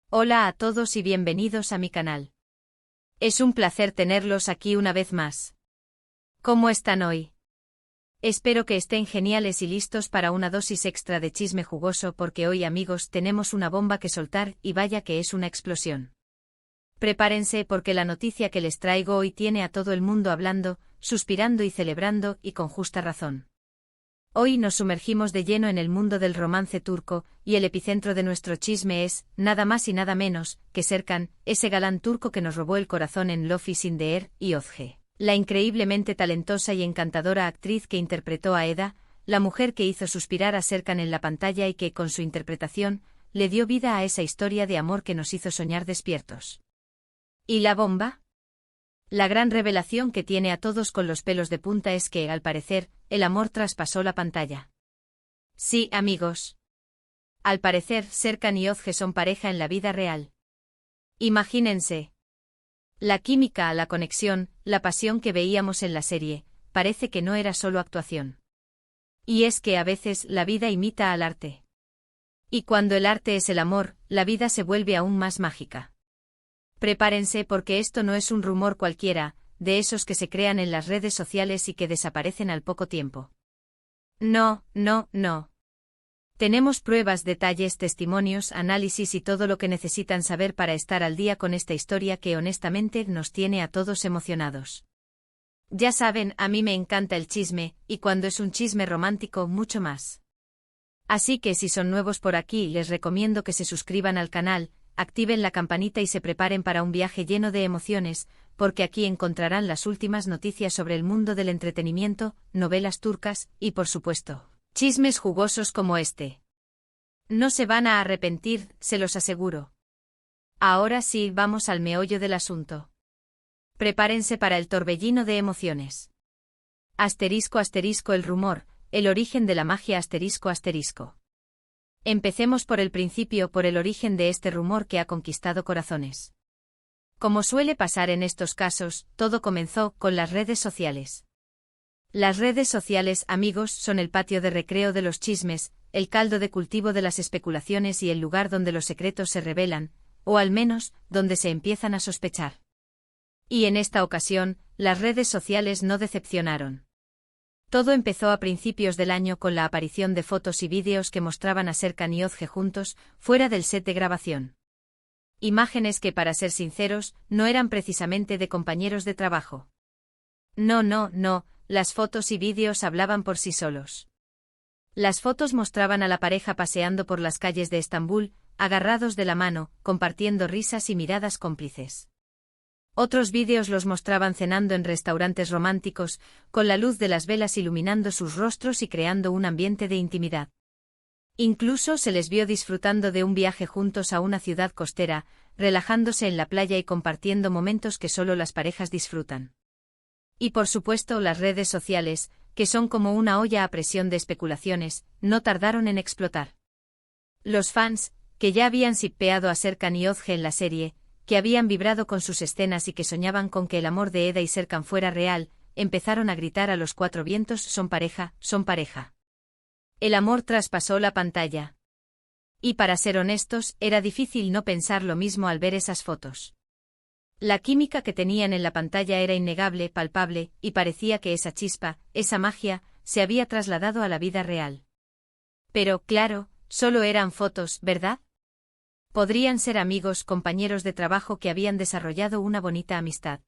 Hola a todos y bienvenidos a mi canal. Es un placer tenerlos aquí una vez más. ¿Cómo están hoy? Espero que estén geniales y listos para una dosis extra de chisme jugoso porque hoy, amigos, tenemos una bomba que soltar y vaya que es una explosión. Prepárense porque la noticia que les traigo hoy tiene a todo el mundo hablando, suspirando y celebrando, y con justa razón. Hoy nos sumergimos de lleno en el mundo del romance turco, y el epicentro de nuestro chisme es, nada más y nada menos, que Serkan, ese galán turco que nos robó el corazón en Love is in the Air, y Özge, la increíblemente talentosa y encantadora actriz que interpretó a Eda, la mujer que hizo suspirar a Serkan en la pantalla y que, con su interpretación, le dio vida a esa historia de amor que nos hizo soñar despiertos. ¿Y la bomba? La gran revelación que tiene a todos con los pelos de punta es que, al parecer, el amor traspasó la pantalla. Sí, amigos. Al parecer, Serkan y Özge son pareja en la vida real. Imagínense. La química, la conexión, la pasión que veíamos en la serie, parece que no era solo actuación. Y es que a veces la vida imita al arte. Y cuando el arte es el amor, la vida se vuelve aún más mágica. Prepárense porque esto no es un rumor cualquiera, de esos que se crean en las redes sociales y que desaparecen al poco tiempo. No, no, no. Tenemos pruebas, detalles, testimonios, análisis y todo lo que necesitan saber para estar al día con esta historia que honestamente nos tiene a todos emocionados. Ya saben, a mí me encanta el chisme, y cuando es un chisme romántico, mucho más. Así que si son nuevos por aquí, les recomiendo que se suscriban al canal, activen la campanita y se preparen para un viaje lleno de emociones, porque aquí encontrarán las últimas noticias sobre el mundo del entretenimiento, novelas turcas y, por supuesto, chismes jugosos como este. No se van a arrepentir, se los aseguro. Ahora sí, vamos al meollo del asunto. Prepárense para el torbellino de emociones. Asterisco asterisco el rumor, el origen de la magia asterisco asterisco. Empecemos por el principio, por el origen de este rumor que ha conquistado corazones. Como suele pasar en estos casos, todo comenzó con las redes sociales. Las redes sociales, amigos, son el patio de recreo de los chismes, el caldo de cultivo de las especulaciones y el lugar donde los secretos se revelan, o al menos, donde se empiezan a sospechar. Y en esta ocasión, las redes sociales no decepcionaron. Todo empezó a principios del año con la aparición de fotos y vídeos que mostraban a Serkan y Özge juntos, fuera del set de grabación. Imágenes que, para ser sinceros, no eran precisamente de compañeros de trabajo. No, no, no, las fotos y vídeos hablaban por sí solos. Las fotos mostraban a la pareja paseando por las calles de Estambul, agarrados de la mano, compartiendo risas y miradas cómplices. Otros vídeos los mostraban cenando en restaurantes románticos, con la luz de las velas iluminando sus rostros y creando un ambiente de intimidad. Incluso se les vio disfrutando de un viaje juntos a una ciudad costera, relajándose en la playa y compartiendo momentos que solo las parejas disfrutan. Y por supuesto las redes sociales, que son como una olla a presión de especulaciones, no tardaron en explotar. Los fans, que ya habían shippeado a Serkan y Özge en la serie, que habían vibrado con sus escenas y que soñaban con que el amor de Eda y Serkan fuera real, empezaron a gritar a los cuatro vientos: son pareja, son pareja. El amor traspasó la pantalla. Y para ser honestos, era difícil no pensar lo mismo al ver esas fotos. La química que tenían en la pantalla era innegable, palpable, y parecía que esa chispa, esa magia, se había trasladado a la vida real. Pero, claro, solo eran fotos, ¿verdad? Podrían ser amigos, compañeros de trabajo que habían desarrollado una bonita amistad.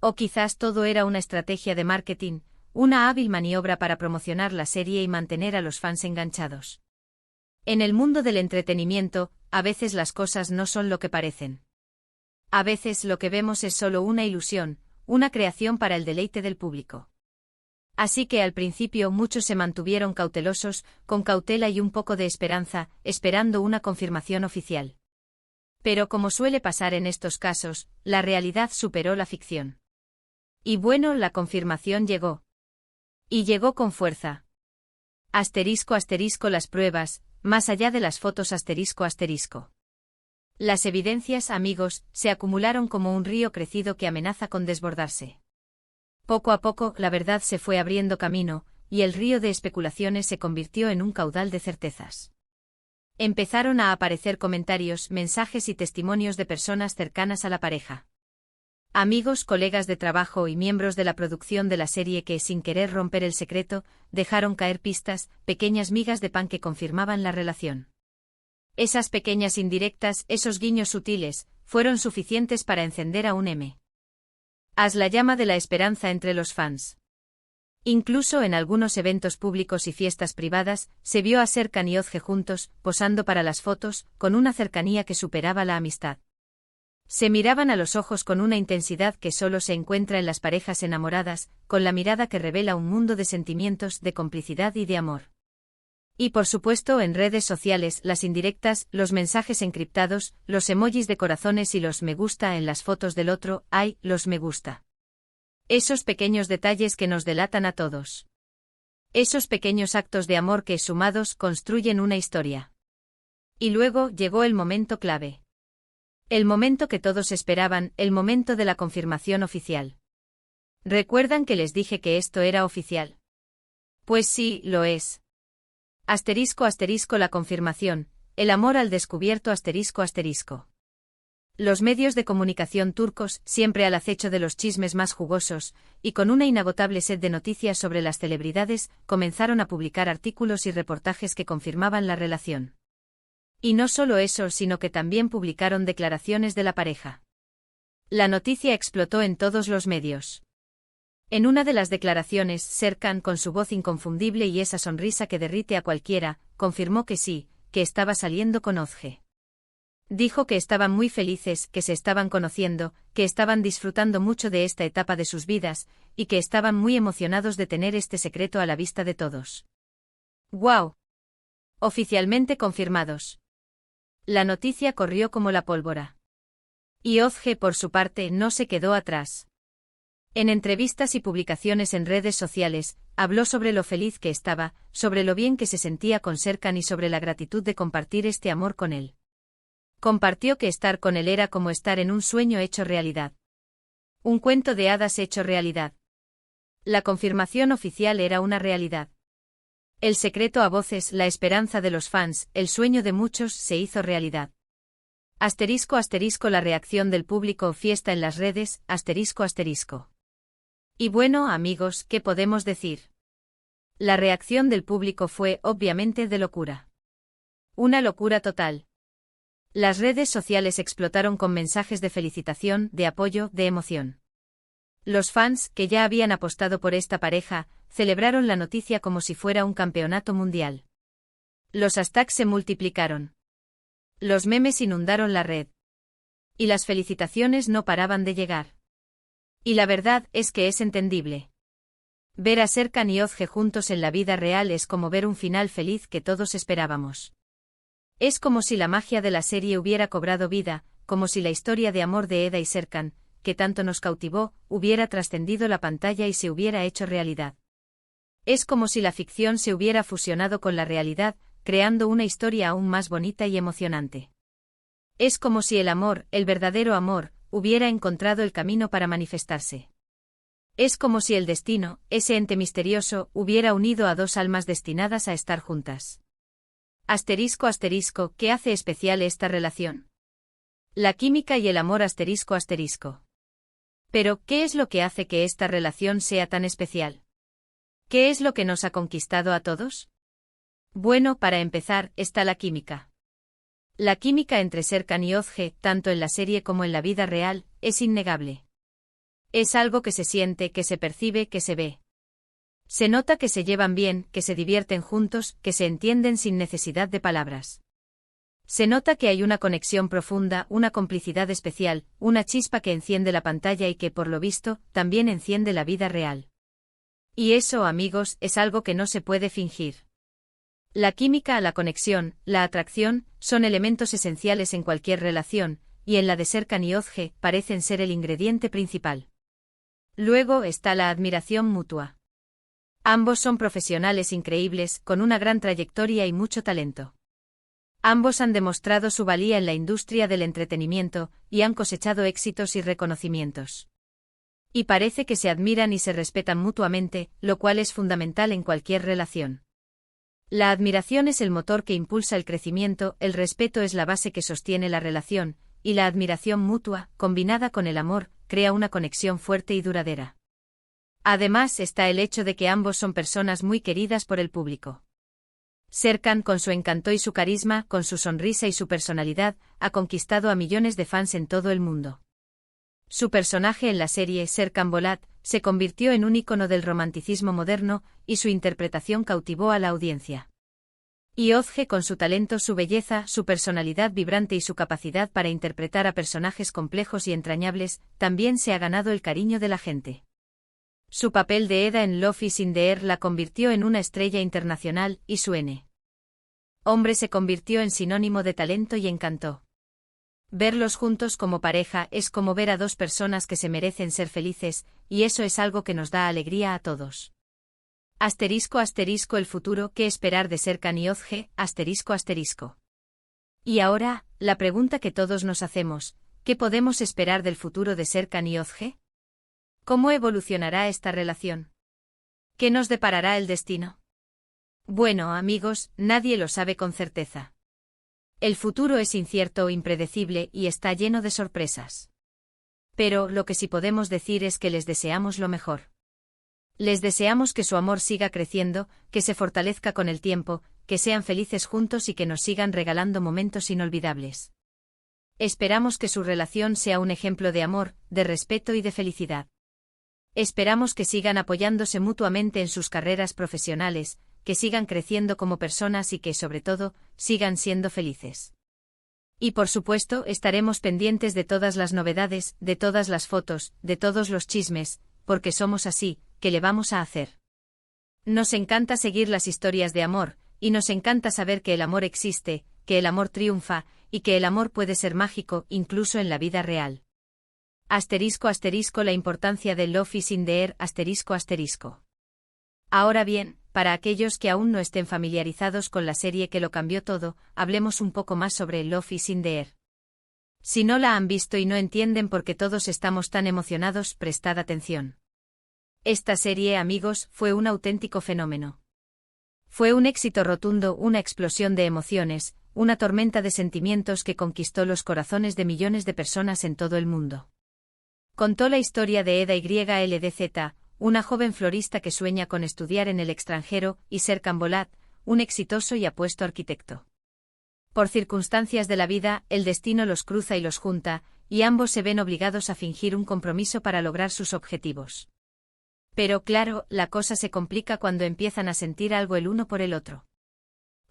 O quizás todo era una estrategia de marketing, una hábil maniobra para promocionar la serie y mantener a los fans enganchados. En el mundo del entretenimiento, a veces las cosas no son lo que parecen. A veces lo que vemos es solo una ilusión, una creación para el deleite del público. Así que al principio muchos se mantuvieron cautelosos, con cautela y un poco de esperanza, esperando una confirmación oficial. Pero como suele pasar en estos casos, la realidad superó la ficción. Y bueno, la confirmación llegó. Y llegó con fuerza. Asterisco asterisco las pruebas, más allá de las fotos asterisco asterisco. Las evidencias, amigos, se acumularon como un río crecido que amenaza con desbordarse. Poco a poco, la verdad se fue abriendo camino, y el río de especulaciones se convirtió en un caudal de certezas. Empezaron a aparecer comentarios, mensajes y testimonios de personas cercanas a la pareja. Amigos, colegas de trabajo y miembros de la producción de la serie que, sin querer romper el secreto, dejaron caer pistas, pequeñas migas de pan que confirmaban la relación. Esas pequeñas indirectas, esos guiños sutiles, fueron suficientes para encender a un Haz la llama de la esperanza entre los fans. Incluso en algunos eventos públicos y fiestas privadas, se vio a Serkan y Ozge juntos, posando para las fotos, con una cercanía que superaba la amistad. Se miraban a los ojos con una intensidad que solo se encuentra en las parejas enamoradas, con la mirada que revela un mundo de sentimientos, de complicidad y de amor. Y por supuesto en redes sociales, las indirectas, los mensajes encriptados, los emojis de corazones y los me gusta en las fotos del otro, los me gusta. Esos pequeños detalles que nos delatan a todos. Esos pequeños actos de amor que, sumados, construyen una historia. Y luego llegó el momento clave. El momento que todos esperaban, el momento de la confirmación oficial. ¿Recuerdan que les dije que esto era oficial? Pues sí, lo es. *** la confirmación, el amor al descubierto ***. Los medios de comunicación turcos, siempre al acecho de los chismes más jugosos, y con una inagotable sed de noticias sobre las celebridades, comenzaron a publicar artículos y reportajes que confirmaban la relación. Y no solo eso, sino que también publicaron declaraciones de la pareja. La noticia explotó en todos los medios. En una de las declaraciones, Serkan, con su voz inconfundible y esa sonrisa que derrite a cualquiera, confirmó que sí, que estaba saliendo con Ozge. Dijo que estaban muy felices, que se estaban conociendo, que estaban disfrutando mucho de esta etapa de sus vidas, y que estaban muy emocionados de tener este secreto a la vista de todos. ¡Guau! Oficialmente confirmados. La noticia corrió como la pólvora. Y Ozge, por su parte, no se quedó atrás. En entrevistas y publicaciones en redes sociales, habló sobre lo feliz que estaba, sobre lo bien que se sentía con Serkan y sobre la gratitud de compartir este amor con él. Compartió que estar con él era como estar en un sueño hecho realidad. Un cuento de hadas hecho realidad. La confirmación oficial era una realidad. El secreto a voces, la esperanza de los fans, el sueño de muchos, se hizo realidad. *** La reacción del público, fiesta en las redes, ***. Y bueno, amigos, ¿qué podemos decir? La reacción del público fue, obviamente, de locura. Una locura total. Las redes sociales explotaron con mensajes de felicitación, de apoyo, de emoción. Los fans, que ya habían apostado por esta pareja, celebraron la noticia como si fuera un campeonato mundial. Los hashtags se multiplicaron. Los memes inundaron la red. Y las felicitaciones no paraban de llegar. Y la verdad es que es entendible. Ver a Serkan y Ozge juntos en la vida real es como ver un final feliz que todos esperábamos. Es como si la magia de la serie hubiera cobrado vida, como si la historia de amor de Eda y Serkan, que tanto nos cautivó, hubiera trascendido la pantalla y se hubiera hecho realidad. Es como si la ficción se hubiera fusionado con la realidad, creando una historia aún más bonita y emocionante. Es como si el amor, el verdadero amor, hubiera encontrado el camino para manifestarse. Es como si el destino, ese ente misterioso, hubiera unido a dos almas destinadas a estar juntas. ***, ¿qué hace especial esta relación? La química y el amor ***. Pero, ¿qué es lo que hace que esta relación sea tan especial? ¿Qué es lo que nos ha conquistado a todos? Bueno, para empezar, está la química. La química entre Serkan y Ozge, tanto en la serie como en la vida real, es innegable. Es algo que se siente, que se percibe, que se ve. Se nota que se llevan bien, que se divierten juntos, que se entienden sin necesidad de palabras. Se nota que hay una conexión profunda, una complicidad especial, una chispa que enciende la pantalla y que, por lo visto, también enciende la vida real. Y eso, amigos, es algo que no se puede fingir. La química, la conexión, la atracción, son elementos esenciales en cualquier relación, y en la de Serkan y Ozge, parecen ser el ingrediente principal. Luego está la admiración mutua. Ambos son profesionales increíbles, con una gran trayectoria y mucho talento. Ambos han demostrado su valía en la industria del entretenimiento, y han cosechado éxitos y reconocimientos. Y parece que se admiran y se respetan mutuamente, lo cual es fundamental en cualquier relación. La admiración es el motor que impulsa el crecimiento, el respeto es la base que sostiene la relación, y la admiración mutua, combinada con el amor, crea una conexión fuerte y duradera. Además está el hecho de que ambos son personas muy queridas por el público. Serkan, con su encanto y su carisma, con su sonrisa y su personalidad, ha conquistado a millones de fans en todo el mundo. Su personaje en la serie, Serkan Bolat, se convirtió en un ícono del romanticismo moderno, y su interpretación cautivó a la audiencia. Y Özge, con su talento, su belleza, su personalidad vibrante y su capacidad para interpretar a personajes complejos y entrañables, también se ha ganado el cariño de la gente. Su papel de Eda en Love is in the Air la convirtió en una estrella internacional, y su hombre se convirtió en sinónimo de talento y encanto. Verlos juntos como pareja es como ver a dos personas que se merecen ser felices, y eso es algo que nos da alegría a todos. *** El futuro, ¿qué esperar de Serkan y Özge? ***. Y ahora, la pregunta que todos nos hacemos, ¿qué podemos esperar del futuro de Serkan y Özge? ¿Cómo evolucionará esta relación? ¿Qué nos deparará el destino? Bueno, amigos, nadie lo sabe con certeza. El futuro es incierto o impredecible y está lleno de sorpresas. Pero lo que sí podemos decir es que les deseamos lo mejor. Les deseamos que su amor siga creciendo, que se fortalezca con el tiempo, que sean felices juntos y que nos sigan regalando momentos inolvidables. Esperamos que su relación sea un ejemplo de amor, de respeto y de felicidad. Esperamos que sigan apoyándose mutuamente en sus carreras profesionales, que sigan creciendo como personas y que, sobre todo, sigan siendo felices. Y por supuesto, estaremos pendientes de todas las novedades, de todas las fotos, de todos los chismes, porque somos así, ¿qué le vamos a hacer? Nos encanta seguir las historias de amor, y nos encanta saber que el amor existe, que el amor triunfa, y que el amor puede ser mágico, incluso en la vida real. *** La importancia de Love is in the Air, ***. Ahora bien, para aquellos que aún no estén familiarizados con la serie que lo cambió todo, hablemos un poco más sobre Love is in the Air. Si no la han visto y no entienden por qué todos estamos tan emocionados, prestad atención. Esta serie, amigos, fue un auténtico fenómeno. Fue un éxito rotundo, una explosión de emociones, una tormenta de sentimientos que conquistó los corazones de millones de personas en todo el mundo. Contó la historia de Eda YLDZ, una joven florista que sueña con estudiar en el extranjero, y Serkan Bolat, un exitoso y apuesto arquitecto. Por circunstancias de la vida, el destino los cruza y los junta, y ambos se ven obligados a fingir un compromiso para lograr sus objetivos. Pero claro, la cosa se complica cuando empiezan a sentir algo el uno por el otro.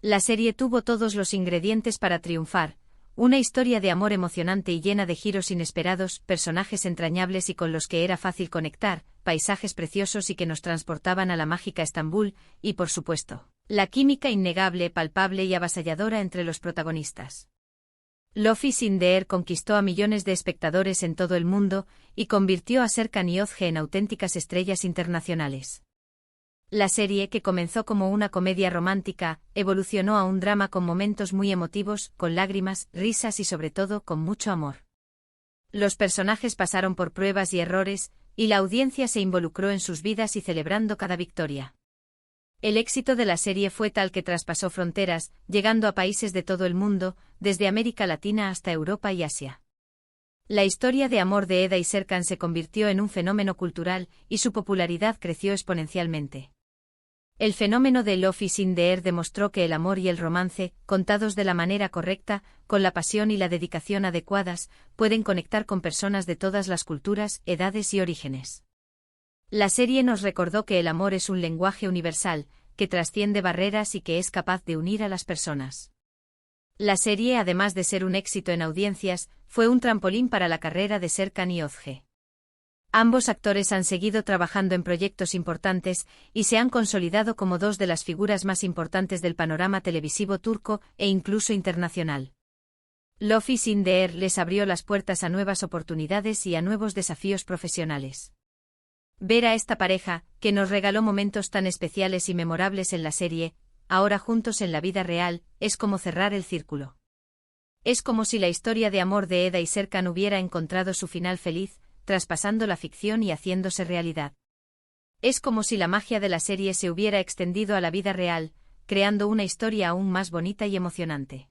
La serie tuvo todos los ingredientes para triunfar. Una historia de amor emocionante y llena de giros inesperados, personajes entrañables y con los que era fácil conectar, paisajes preciosos y que nos transportaban a la mágica Estambul, y por supuesto, la química innegable, palpable y avasalladora entre los protagonistas. Love is in the Air conquistó a millones de espectadores en todo el mundo, y convirtió a Serkan y Özge en auténticas estrellas internacionales. La serie, que comenzó como una comedia romántica, evolucionó a un drama con momentos muy emotivos, con lágrimas, risas y sobre todo con mucho amor. Los personajes pasaron por pruebas y errores, y la audiencia se involucró en sus vidas y celebrando cada victoria. El éxito de la serie fue tal que traspasó fronteras, llegando a países de todo el mundo, desde América Latina hasta Europa y Asia. La historia de amor de Eda y Serkan se convirtió en un fenómeno cultural, y su popularidad creció exponencialmente. El fenómeno de Love is in the Air demostró que el amor y el romance, contados de la manera correcta, con la pasión y la dedicación adecuadas, pueden conectar con personas de todas las culturas, edades y orígenes. La serie nos recordó que el amor es un lenguaje universal, que trasciende barreras y que es capaz de unir a las personas. La serie, además de ser un éxito en audiencias, fue un trampolín para la carrera de Serkan y Özge. Ambos actores han seguido trabajando en proyectos importantes y se han consolidado como dos de las figuras más importantes del panorama televisivo turco e incluso internacional. Love is in the Air les abrió las puertas a nuevas oportunidades y a nuevos desafíos profesionales. Ver a esta pareja, que nos regaló momentos tan especiales y memorables en la serie, ahora juntos en la vida real, es como cerrar el círculo. Es como si la historia de amor de Eda y Serkan hubiera encontrado su final feliz, traspasando la ficción y haciéndose realidad. Es como si la magia de la serie se hubiera extendido a la vida real, creando una historia aún más bonita y emocionante.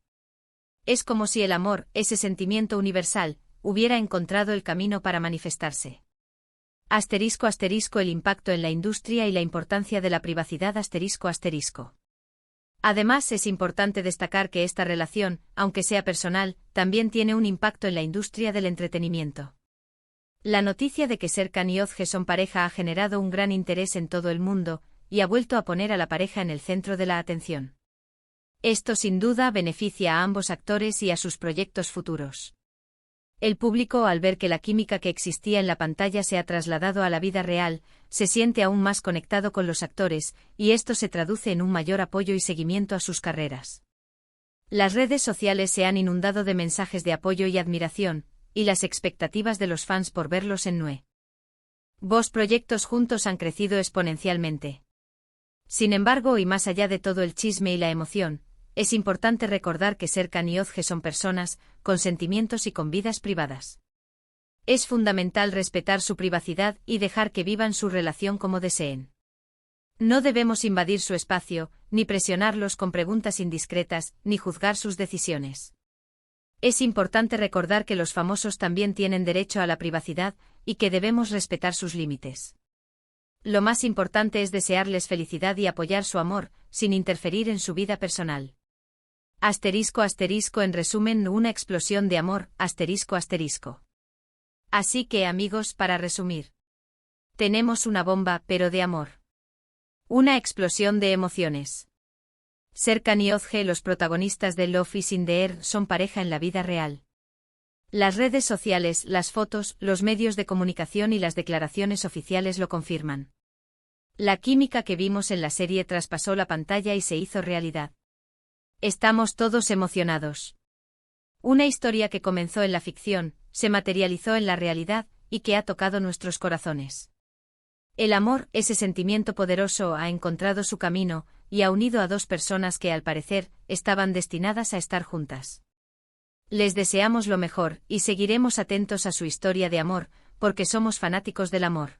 Es como si el amor, ese sentimiento universal, hubiera encontrado el camino para manifestarse. *** El impacto en la industria y la importancia de la privacidad ***. Además, es importante destacar que esta relación, aunque sea personal, también tiene un impacto en la industria del entretenimiento. La noticia de que Serkan y Özge son pareja ha generado un gran interés en todo el mundo, y ha vuelto a poner a la pareja en el centro de la atención. Esto sin duda beneficia a ambos actores y a sus proyectos futuros. El público, al ver que la química que existía en la pantalla se ha trasladado a la vida real, se siente aún más conectado con los actores, y esto se traduce en un mayor apoyo y seguimiento a sus carreras. Las redes sociales se han inundado de mensajes de apoyo y admiración, y las expectativas de los fans por verlos en nuevos proyectos juntos han crecido exponencialmente. Sin embargo, y más allá de todo el chisme y la emoción, es importante recordar que Serkan y Özge son personas, con sentimientos y con vidas privadas. Es fundamental respetar su privacidad y dejar que vivan su relación como deseen. No debemos invadir su espacio, ni presionarlos con preguntas indiscretas, ni juzgar sus decisiones. Es importante recordar que los famosos también tienen derecho a la privacidad, y que debemos respetar sus límites. Lo más importante es desearles felicidad y apoyar su amor, sin interferir en su vida personal. ***, en resumen, una explosión de amor, ***. Así que, amigos, para resumir. Tenemos una bomba, pero de amor. Una explosión de emociones. Serkan y Özge, los protagonistas de Love is in the Air, son pareja en la vida real. Las redes sociales, las fotos, los medios de comunicación y las declaraciones oficiales lo confirman. La química que vimos en la serie traspasó la pantalla y se hizo realidad. Estamos todos emocionados. Una historia que comenzó en la ficción, se materializó en la realidad, y que ha tocado nuestros corazones. El amor, ese sentimiento poderoso, ha encontrado su camino, y ha unido a dos personas que, al parecer, estaban destinadas a estar juntas. Les deseamos lo mejor, y seguiremos atentos a su historia de amor, porque somos fanáticos del amor.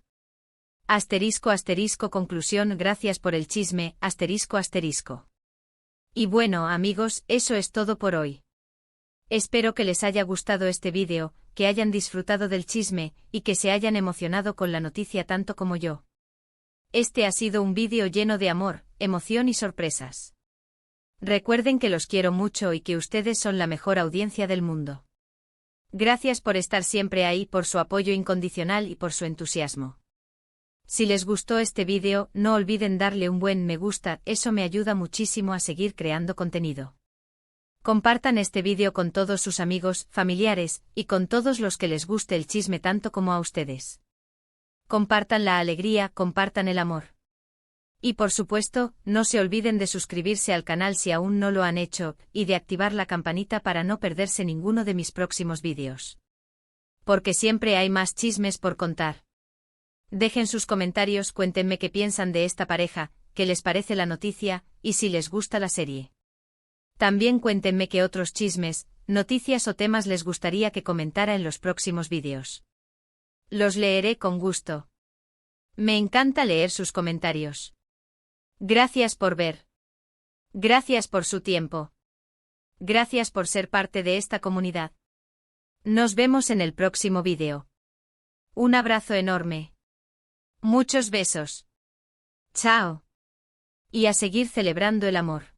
***, conclusión. Gracias por el chisme, ***. Y bueno, amigos, eso es todo por hoy. Espero que les haya gustado este vídeo, que hayan disfrutado del chisme, y que se hayan emocionado con la noticia tanto como yo. Este ha sido un vídeo lleno de amor, emoción y sorpresas. Recuerden que los quiero mucho y que ustedes son la mejor audiencia del mundo. Gracias por estar siempre ahí, por su apoyo incondicional y por su entusiasmo. Si les gustó este vídeo, no olviden darle un buen me gusta, eso me ayuda muchísimo a seguir creando contenido. Compartan este vídeo con todos sus amigos, familiares, y con todos los que les guste el chisme tanto como a ustedes. Compartan la alegría, compartan el amor. Y por supuesto, no se olviden de suscribirse al canal si aún no lo han hecho, y de activar la campanita para no perderse ninguno de mis próximos vídeos. Porque siempre hay más chismes por contar. Dejen sus comentarios, cuéntenme qué piensan de esta pareja, qué les parece la noticia, y si les gusta la serie. También cuéntenme qué otros chismes, noticias o temas les gustaría que comentara en los próximos vídeos. Los leeré con gusto. Me encanta leer sus comentarios. Gracias por ver. Gracias por su tiempo. Gracias por ser parte de esta comunidad. Nos vemos en el próximo vídeo. Un abrazo enorme. Muchos besos. Chao. Y a seguir celebrando el amor.